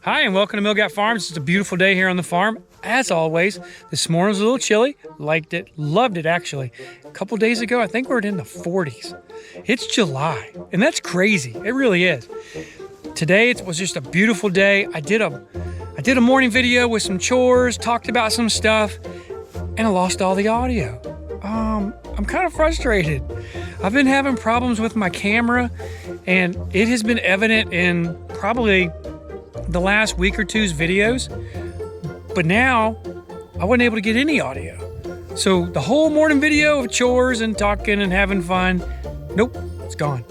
Hi, and welcome to Milgat Farms. It's a beautiful day here on the farm. As always, this morning was a little chilly. Liked it, loved it actually. A couple days ago, I think we were in the 40s. It's July, and that's crazy. It really is. Today, it was just a beautiful day. I did a morning video with some chores, talked about some stuff, and I lost all the audio. I'm kind of frustrated. I've been having problems with my camera, and it has been evident in probably the last week or two's videos, but now I wasn't able to get any audio. So the whole morning video of chores and talking and having fun, nope, it's gone.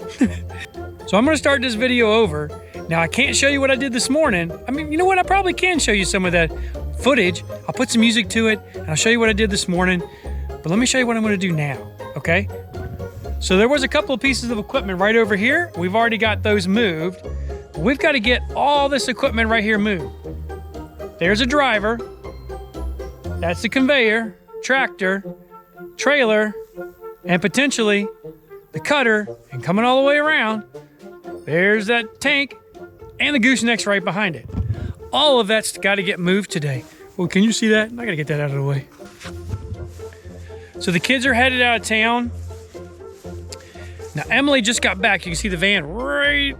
So I'm gonna start this video over. Now I can't show you what I did this morning. I mean, you know what? I probably can show you some of that footage. I'll put some music to it and I'll show you what I did this morning, but let me show you what I'm gonna do now, okay? So there was a couple of pieces of equipment right over here. We've already got those moved. We've got to get all this equipment right here moved. There's a driver. That's the conveyor, tractor, trailer, and potentially the cutter. And coming all the way around, there's that tank and the gooseneck's right behind it. All of that's got to get moved today. Well, can you see that? I got to get that out of the way. So the kids are headed out of town. Now Emily just got back. You can see the van right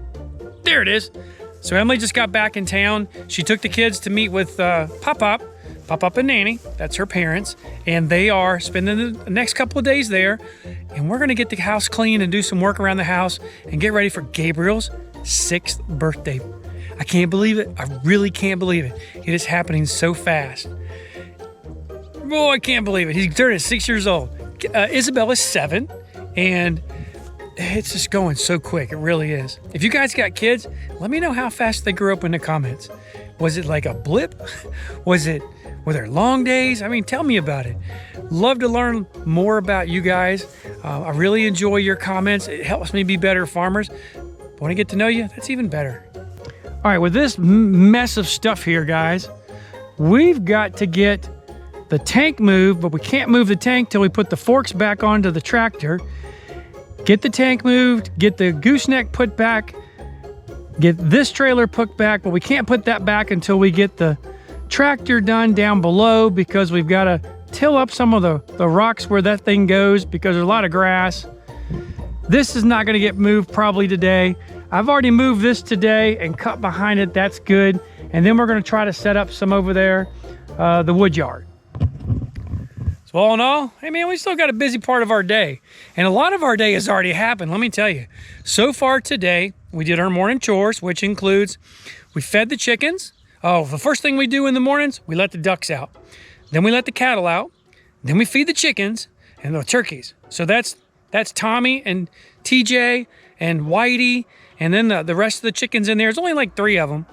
there. It is. So Emily just got back in town. She took the kids to meet with Pop-Pop and Nanny. That's her parents. And they are spending the next couple of days there. And we're going to get the house clean and do some work around the house and get ready for Gabriel's 6th birthday. I can't believe it. I really can't believe it. It is happening so fast. Oh, I can't believe it. He's turning 6 years old. Isabella's 7. And it's just going so quick. It really is. If you guys got kids, let me know how fast they grew up in the comments. Was it like a blip? Were there long days? I mean, tell me about it. Love to learn more about you guys. I really enjoy your comments. It helps me be better farmers. But when I get to know you, that's even better. All right, with this mess of stuff here, guys, we've got to get the tank moved, but we can't move the tank till we put the forks back onto the tractor. Get the tank moved, get the gooseneck put back, get this trailer put back, but we can't put that back until we get the tractor done down below because we've got to till up some of the rocks where that thing goes because there's a lot of grass. This is not going to get moved probably today. I've already moved this today and cut behind it. That's good. And then we're going to try to set up some over there, the wood yard. So all in all, hey man, we still got a busy part of our day. And a lot of our day has already happened, let me tell you. So far today, we did our morning chores, which includes, we fed the chickens. Oh, the first thing we do in the mornings, we let the ducks out. Then we let the cattle out. Then we feed the chickens and the turkeys. So that's Tommy and TJ and Whitey. And then the rest of the chickens in there. There's only like 3 of them.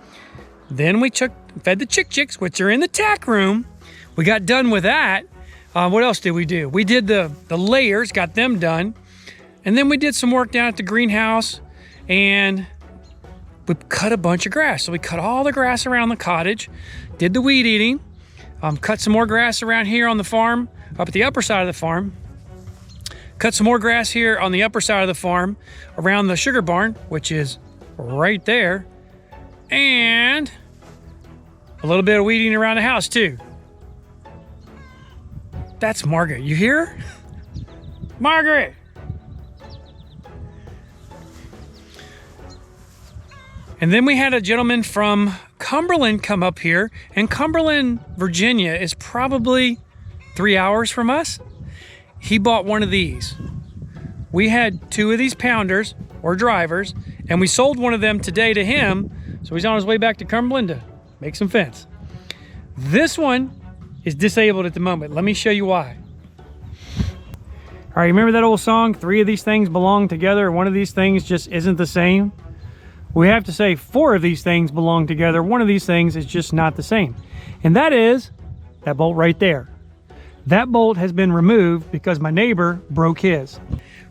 Then we fed the chicks, which are in the tack room. We got done with that. What else did we do? We did the layers, got them done. And then we did some work down at the greenhouse and we cut a bunch of grass. So we cut all the grass around the cottage, did the weed eating, cut some more grass around here on the farm, up at the upper side of the farm, cut some more grass here on the upper side of the farm around the sugar barn, which is right there, and a little bit of weeding around the house too. That's Margaret. You hear her? Margaret! And then we had a gentleman from Cumberland come up here. And Cumberland, Virginia is probably 3 hours from us. He bought one of these. We had 2 of these pounders or drivers. And we sold one of them today to him. So he's on his way back to Cumberland to make some fence. This one is disabled at the moment. Let me show you why. All right, remember that old song, 3 of these things belong together, one of these things just isn't the same? We have to say 4 of these things belong together, one of these things is just not the same. And that is that bolt right there. That bolt has been removed because my neighbor broke his.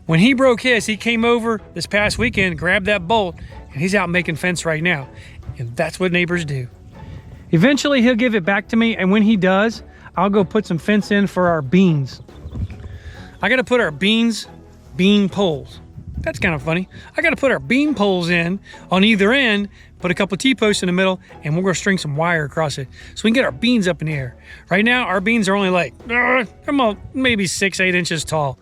When he broke his, he came over this past weekend, grabbed that bolt, and he's out making fence right now. And that's what neighbors do. Eventually he'll give it back to me, and when he does, I'll go put some fence in for our beans. I gotta put our bean poles. That's kind of funny. I got to put our beam poles in on either end, put a couple T-posts in the middle, and we're going to string some wire across it so we can get our beans up in the air. Right now, our beans are only like, they're about maybe 6-8 inches tall.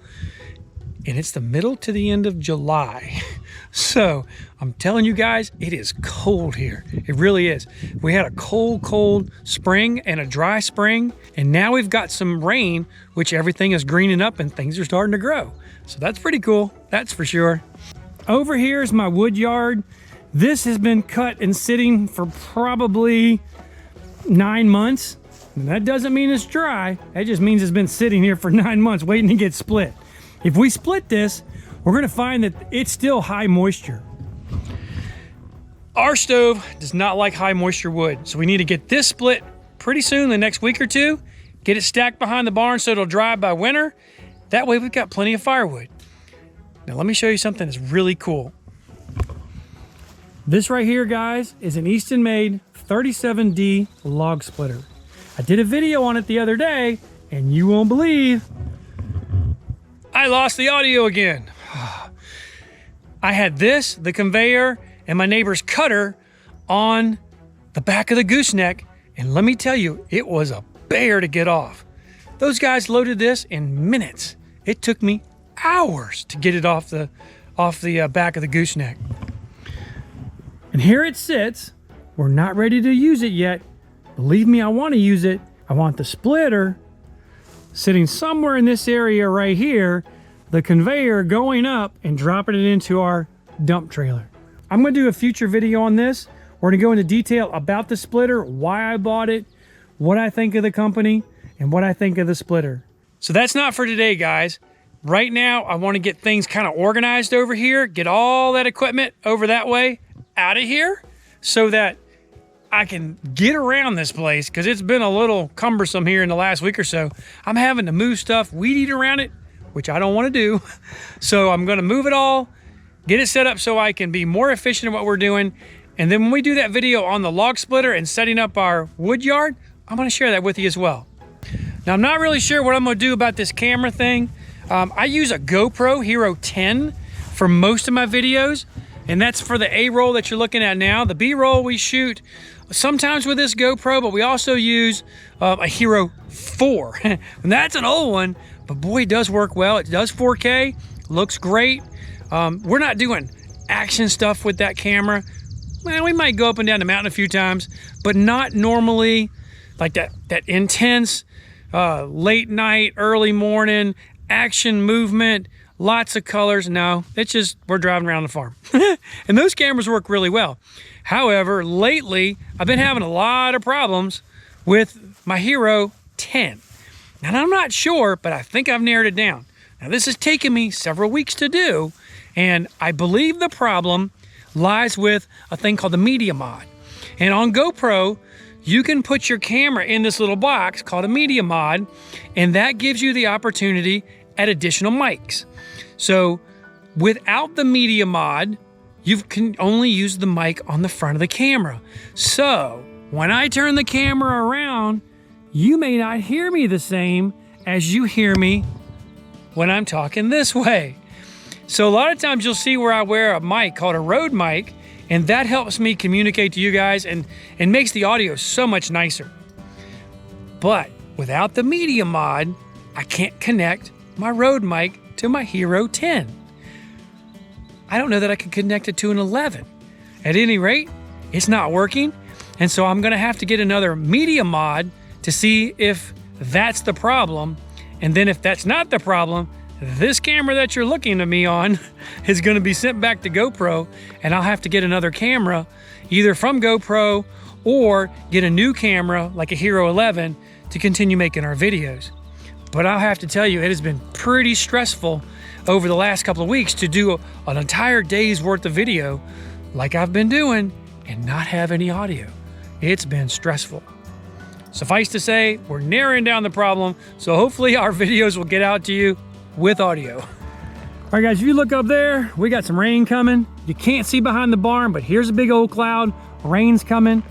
And it's the middle to the end of July. So I'm telling you guys, it is cold here. It really is. We had a cold spring and a dry spring, and now we've got some rain, which everything is greening up and things are starting to grow. So that's pretty cool, that's for sure. Over here is my wood yard. This has been cut and sitting for probably 9 months. And that doesn't mean it's dry. That just means it's been sitting here for 9 months waiting to get split. If we split this, we're gonna find that it's still high moisture. Our stove does not like high moisture wood, so we need to get this split pretty soon, the next week or two, get it stacked behind the barn so it'll dry by winter. That way we've got plenty of firewood. Now let me show you something that's really cool. This right here, guys, is an Easton-made 37D log splitter. I did a video on it the other day, and you won't believe I lost the audio again. I had this, the conveyor, and my neighbor's cutter on the back of the gooseneck, and let me tell you, it was a bear to get off. Those guys loaded this in minutes. It took me hours to get it off the back of the gooseneck. And here it sits. We're not ready to use it yet. Believe me, I want to use it. I want the splitter sitting somewhere in this area right here, the conveyor going up and dropping it into our dump trailer. I'm going to do a future video on this. We're going to go into detail about the splitter, why I bought it, what I think of the company, and what I think of the splitter. So that's not for today, guys. Right now, I want to get things kind of organized over here, get all that equipment over that way out of here so that I can get around this place, because it's been a little cumbersome here in the last week or so. I'm having to move stuff, weed eat around it, which I don't want to do. So I'm going to move it all, get it set up so I can be more efficient at what we're doing. And then when we do that video on the log splitter and setting up our wood yard, I'm going to share that with you as well. Now, I'm not really sure what I'm going to do about this camera thing. I use a GoPro Hero 10 for most of my videos, and that's for the A-roll that you're looking at now. The B-roll we shoot sometimes with this GoPro, but we also use a Hero 4. And that's an old one, but boy, it does work well. It does 4K, looks great. We're not doing action stuff with that camera. Well, we might go up and down the mountain a few times, but not normally like that intense late night, early morning action movement, lots of colors. No, it's just we're driving around the farm. And those cameras work really well. However, lately, I've been having a lot of problems with my Hero 10. And I'm not sure, but I think I've narrowed it down. Now, this has taken me several weeks to do, and I believe the problem lies with a thing called the Media Mod. And on GoPro, you can put your camera in this little box called a Media Mod, and that gives you the opportunity at additional mics. So without the Media Mod, you can only use the mic on the front of the camera. So when I turn the camera around, you may not hear me the same as you hear me when I'm talking this way. So a lot of times you'll see where I wear a mic called a Rode mic, and that helps me communicate to you guys and makes the audio so much nicer. But without the Media Mod, I can't connect my Rode mic to my Hero 10. I don't know that I can connect it to an 11. At any rate, it's not working, and so I'm gonna have to get another Media Mod to see if that's the problem. And then if that's not the problem, this camera that you're looking at me on is gonna be sent back to GoPro, and I'll have to get another camera either from GoPro or get a new camera like a Hero 11 to continue making our videos. But I'll have to tell you, it has been pretty stressful over the last couple of weeks to do an entire day's worth of video like I've been doing and not have any audio. It's been stressful. Suffice to say, we're narrowing down the problem, so hopefully our videos will get out to you with audio. All right, guys, if you look up there, we got some rain coming. You can't see behind the barn, but here's a big old cloud. Rain's coming.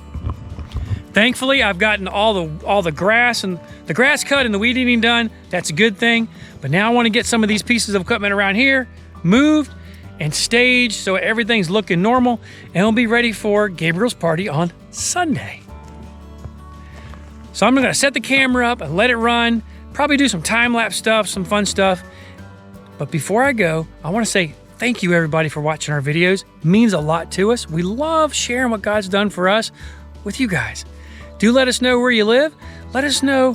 Thankfully, I've gotten all the grass and the grass cut and the weed eating done. That's a good thing. But now I want to get some of these pieces of equipment around here moved and staged so everything's looking normal, and we'll be ready for Gabriel's party on Sunday. So I'm gonna set the camera up and let it run, probably do some time-lapse stuff, some fun stuff. But before I go, I wanna say thank you everybody for watching our videos. It means a lot to us. We love sharing what God's done for us with you guys. Do let us know where you live. Let us know,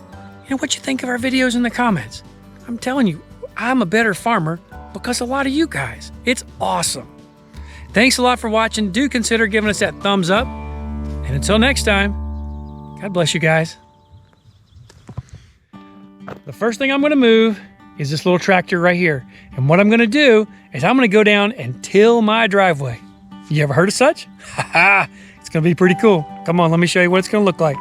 what you think of our videos in the comments. I'm telling you, I'm a better farmer because of a lot of you guys. It's awesome. Thanks a lot for watching. Do consider giving us that thumbs up. And until next time, God bless you guys. The first thing I'm gonna move is this little tractor right here. And what I'm gonna do is I'm gonna go down and till my driveway. You ever heard of such? Haha, it's gonna be pretty cool. Come on, let me show you what it's gonna look like.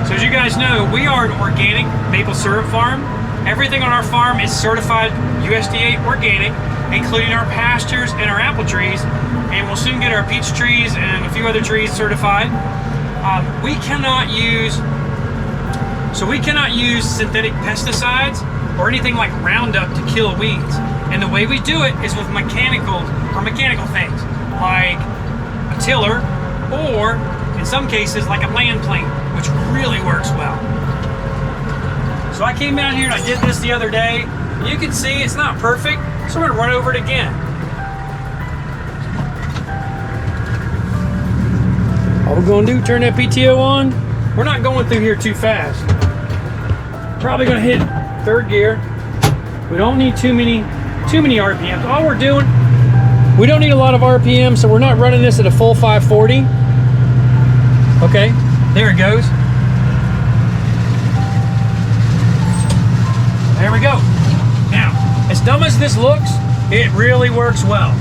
So as you guys know, we are an organic maple syrup farm. Everything on our farm is certified USDA organic, including our pastures and our apple trees. And we'll soon get our peach trees and a few other trees certified. We cannot use synthetic pesticides or anything like Roundup to kill weeds. And the way we do it is with mechanical things, like a tiller, or in some cases like a land plane, which really works well. So I came down here and I did this the other day. You can see it's not perfect, so we're gonna run over it again. All we're gonna do, turn that PTO on. We're not going through here too fast. Probably gonna hit third gear. We don't need too many RPMs. All we're doing, we don't need a lot of RPM, so we're not running this at a full 540. Okay, there it goes. There we go. Now, as dumb as this looks, it really works well.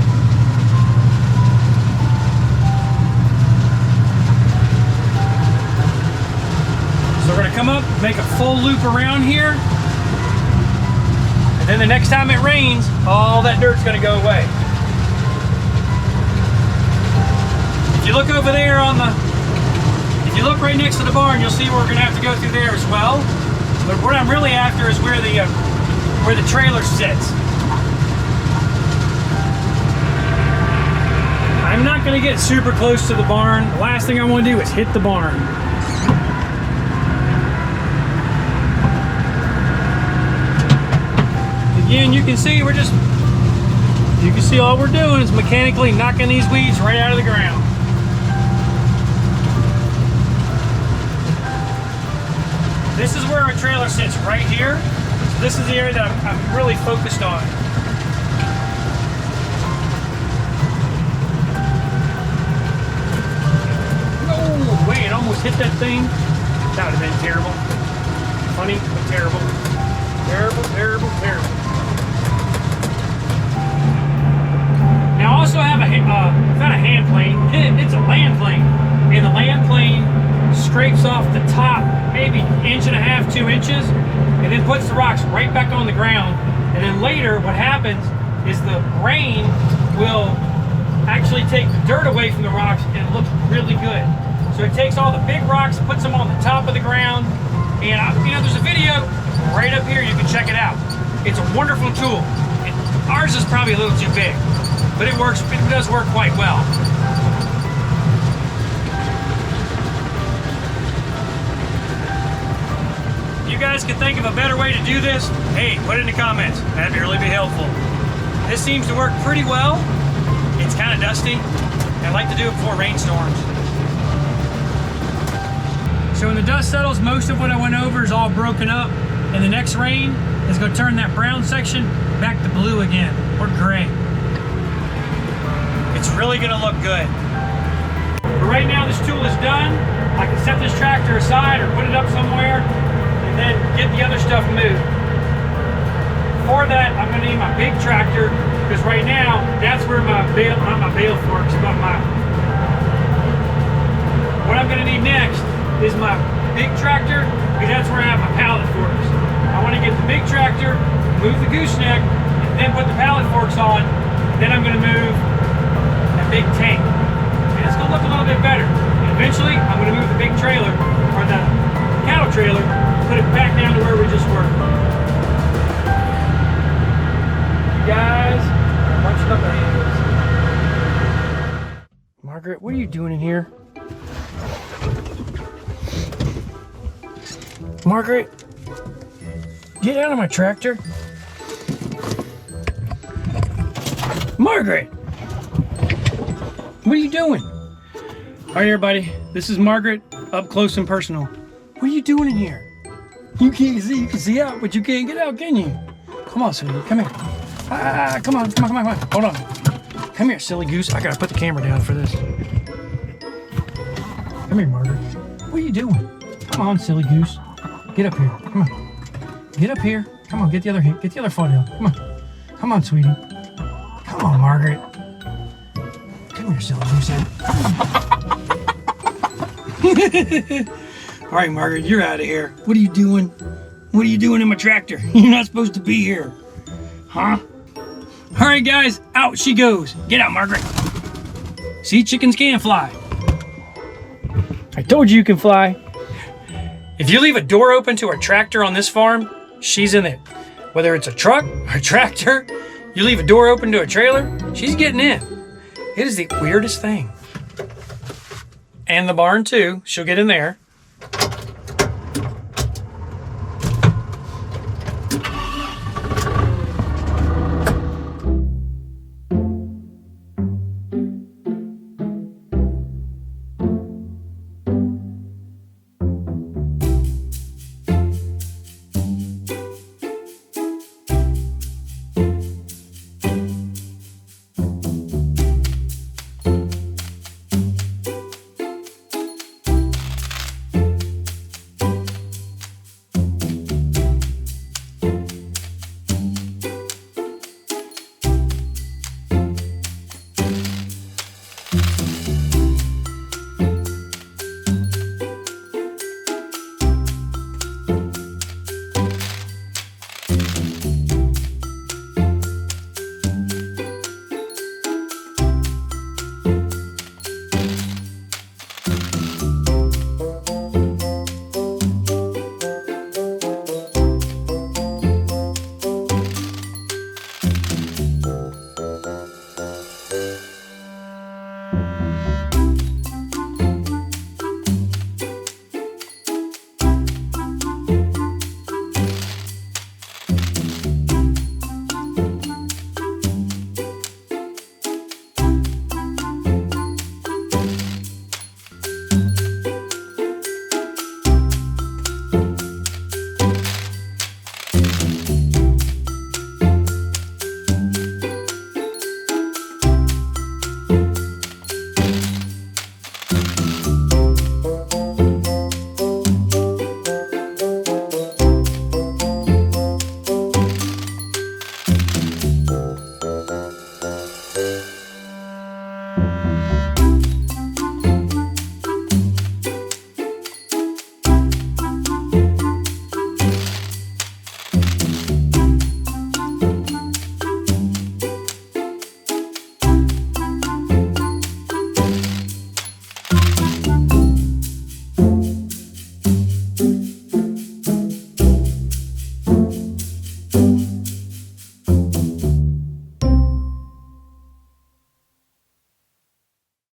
So we're gonna come up, make a full loop around here, and then the next time it rains, all that dirt's gonna go away. If you look over there if you look right next to the barn, you'll see we're gonna have to go through there as well. But what I'm really after is where the trailer sits. I'm not gonna get super close to the barn. The last thing I wanna do is hit the barn. Again, you can see all we're doing is mechanically knocking these weeds right out of the ground. This is where our trailer sits, right here. So this is the area that I'm really focused on. Oh, wait, it almost hit that thing. That would have been terrible. Funny, but terrible. Terrible, terrible, terrible. Now I also have it's not a hand plane, it's a land plane. And the land plane scrapes off the top, maybe 1.5 to 2 inches, and then puts the rocks right back on the ground. And then later, what happens is the rain will actually take the dirt away from the rocks, and it looks really good. So it takes all the big rocks, puts them on the top of the ground, and there's a video right up here, you can check it out. It's a wonderful tool. Ours is probably a little too big, but it does work quite well. If you guys can think of a better way to do this, hey, put it in the comments. That'd really be helpful. This seems to work pretty well. It's kind of dusty. I like to do it before rainstorms. So when the dust settles, most of what I went over is all broken up, and the next rain is going to turn that brown section back to blue again, or gray. It's really going to look good. But right now this tool is done. I can set this tractor aside or put it up somewhere and then get the other stuff moved. For that, I'm going to need my big tractor, because right now that's where my bale, not my bale forks, but what I'm going to need next is my big tractor, because that's where I have my pallet forks. I want to get the big tractor, move the gooseneck, and then put the pallet forks on. Then I'm going to move that big tank. And it's going to look a little bit better. And eventually, I'm going to move the big trailer, or the cattle trailer, put it back down to where we just were. guys. A bunch of knuckleheads. Margaret, what are you doing in here? Margaret, get out of my tractor. Margaret, what are you doing? All right, everybody, this is Margaret, up close and personal. What are you doing in here? You can't see, you can see out, but you can't get out, can you? Come on, sweetie, come here. Come on. Hold on. Come here, silly goose. I gotta put the camera down for this. Come here, Margaret. What are you doing? Come on, silly goose. Get up here. Come on. Get up here. Come on, get the other foot out. Come on. Come on, sweetie. Come on, Margaret. Come here, silly goose. All right, Margaret, you're out of here. What are you doing? What are you doing in my tractor? You're not supposed to be here. Huh? All right, guys, out she goes. Get out, Margaret. See, chickens can fly. I told you can fly. If you leave a door open to a tractor on this farm, she's in it. Whether it's a truck or a tractor, you leave a door open to a trailer, she's getting in. It is the weirdest thing. And the barn too, she'll get in there.